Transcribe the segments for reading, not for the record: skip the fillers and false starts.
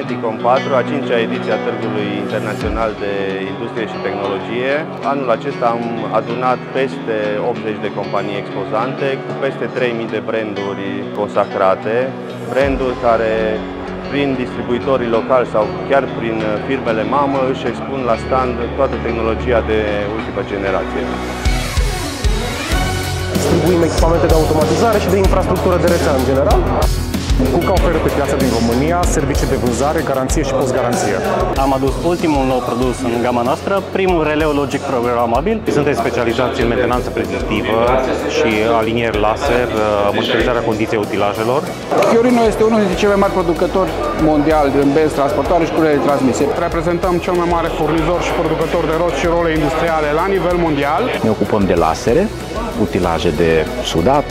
Identicom 4, a 5-a ediție a Târgului Internațional de Industrie și Tehnologie. Anul acesta am adunat peste 80 de companii expozante cu peste 3000 de branduri consacrate, branduri care prin distribuitorii locali sau chiar prin firmele mamă își expun la stand toată tehnologia de ultimă generație. Distribuim echipamente de automatizare și de infrastructură de rețea în general. KUKA oferă pe piața din România servicii de vânzare, garanție și postgaranție. Am adus ultimul nou produs în gama noastră, primul releu logic programabil. Suntem specializați în mentenanță predictivă și alinieri laser, monitorizarea condiției utilajelor. Chiorino este unul dintre cei mai mari producători mondiali de benzi transportoare și curele de transmisie. Reprezentăm cel mai mare furnizor și producător de roți și role industriale la nivel mondial. Ne ocupăm de lasere, utilaje de sudat,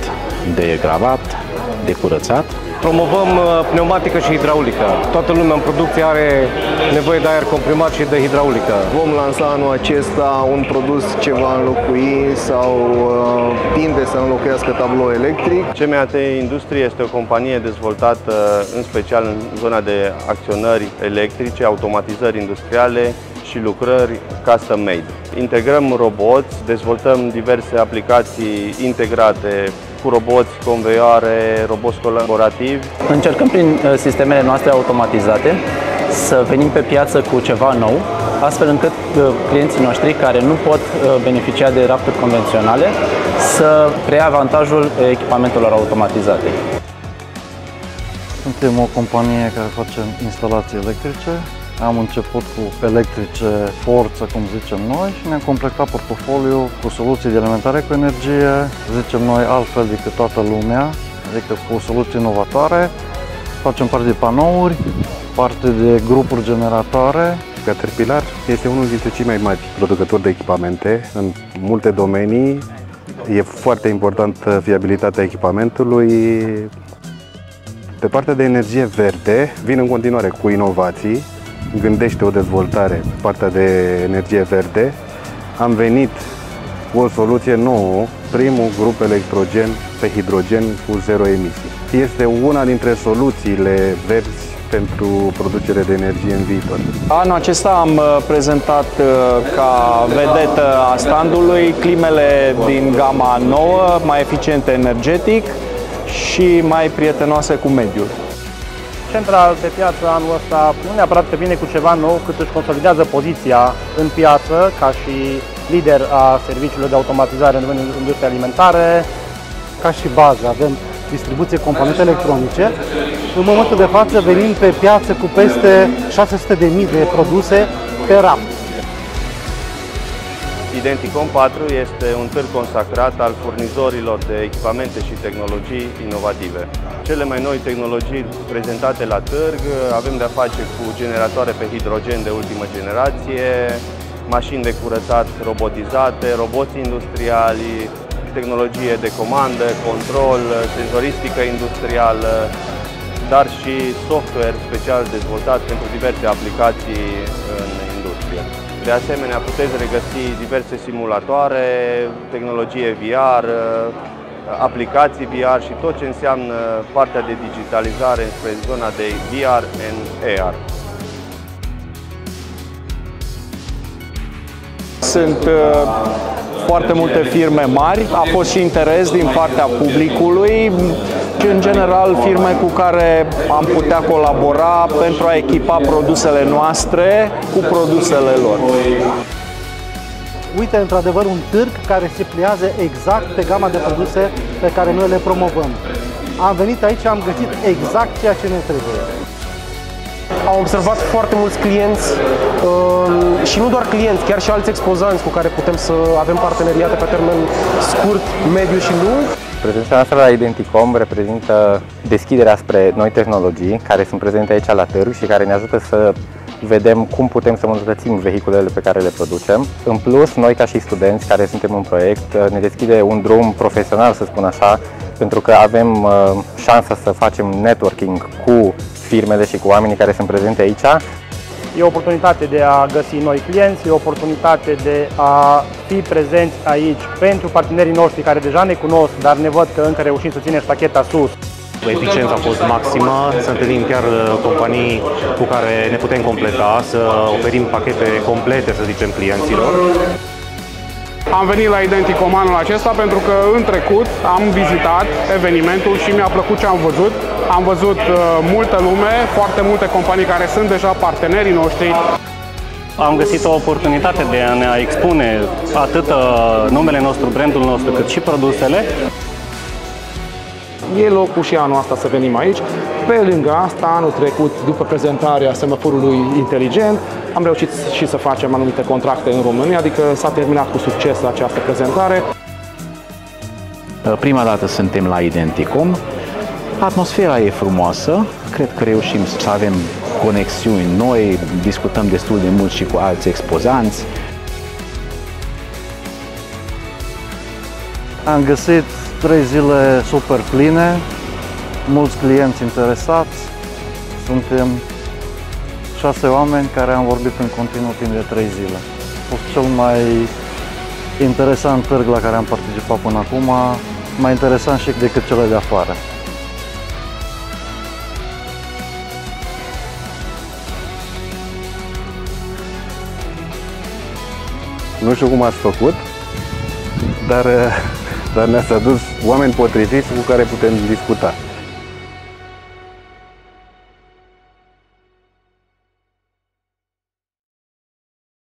de gravat, de curățat. Promovăm pneumatică și hidraulică. Toată lumea în producție are nevoie de aer comprimat și de hidraulică. Vom lansa anul acesta un produs ce va înlocui sau tinde să înlocuiască tablou electric. CMAT Industrie este o companie dezvoltată în special în zona de acționări electrice, automatizări industriale și lucrări custom-made. Integrăm roboți, dezvoltăm diverse aplicații integrate cu roboți, conveioare, roboți colaborativi. Încercăm prin sistemele noastre automatizate să venim pe piață cu ceva nou, astfel încât clienții noștri care nu pot beneficia de rafturi convenționale să preia avantajul echipamentelor automatizate. Suntem o companie care face instalații electrice. Am început cu electrice forță, cum zicem noi, și ne-am completat portofoliul cu soluții de alimentare cu energie, zicem noi altfel decât toată lumea, adică cu soluții inovatoare. Facem parte de panouri, parte de grupuri generatoare. Caterpillar este unul dintre cei mai mari producători de echipamente în multe domenii. E foarte important fiabilitatea echipamentului. Pe partea de energie verde, vin în continuare cu inovații. Gândește o dezvoltare pe partea de energie verde. Am venit cu o soluție nouă, primul grup electrogen pe hidrogen cu zero emisii. Este una dintre soluțiile verzi pentru producere de energie în viitor. Anul acesta am prezentat ca vedetă a standului climele din gama nouă, mai eficiente energetic și mai prietenoase cu mediul. Central pe piață anul ăsta nu neapărat că vine cu ceva nou, cât își consolidează poziția în piață ca și lider a serviciilor de automatizare în domeniul industriei alimentare. Ca și bază avem distribuție componente electronice. În momentul de față venim pe piață cu peste 600.000 de produse pe raft. Identicom 4 este un târg consacrat al furnizorilor de echipamente și tehnologii inovative. Cele mai noi tehnologii prezentate la târg avem de-a face cu generatoare pe hidrogen de ultimă generație, mașini de curățat robotizate, roboți industriali, tehnologie de comandă, control, senzoristică industrială, dar și software special dezvoltat pentru diverse aplicații în industrie. De asemenea, puteți regăsi diverse simulatoare, tehnologie VR, aplicații VR și tot ce înseamnă partea de digitalizare spre zona de VR and AR. Sunt foarte multe firme mari, a fost și interes din partea publicului și în general firme cu care am putea colabora pentru a echipa produsele noastre cu produsele lor. Uite, într-adevăr, un târg care se pliază exact pe gama de produse pe care noi le promovăm. Am venit aici și am găsit exact ceea ce ne trebuie. Am observat foarte mulți clienți și nu doar clienți, chiar și alți expozanți cu care putem să avem parteneriate pe termen scurt, mediu și lung. Prezența noastră la Identicom reprezintă deschiderea spre noi tehnologii care sunt prezente aici la târg și care ne ajută să vedem cum putem să îmbunătățim vehiculele pe care le producem. În plus, noi ca și studenți care suntem în proiect, ne deschide un drum profesional, să spun așa, pentru că avem șansa să facem networking cu firmele și cu oamenii care sunt prezente aici. E o oportunitate de a găsi noi clienți, e o oportunitate de a fi prezenți aici pentru partenerii noștri care deja ne cunosc, dar ne văd că încă reușim să ținem ștacheta sus. Eficiența a fost maximă, să întâlnim chiar companii cu care ne putem completa, să oferim pachete complete, să zicem, clienților. Am venit la Identicom anul acesta pentru că în trecut am vizitat evenimentul și mi-a plăcut ce am văzut. Am văzut multă lume, foarte multe companii care sunt deja partenerii noștri. Am găsit o oportunitate de a ne expune atât numele nostru, brandul nostru, cât și produsele. E locul și anul ăsta să venim aici. Pe lângă asta, anul trecut, după prezentarea semaforului inteligent, am reușit și să facem anumite contracte în România, adică s-a terminat cu succes această prezentare. Prima dată suntem la Identicom. Atmosfera e frumoasă, cred că reușim să avem conexiuni noi, discutăm destul de mult și cu alți expozanți. Am găsit 3 zile super pline, mulți clienți interesați, suntem 6 oameni care am vorbit în continuu timp de 3 zile. A fost cel mai interesant târg la care am participat până acum, mai interesant și decât cele de afară. Nu știu cum ați făcut, dar ne-ați adus oameni potriviți cu care putem discuta.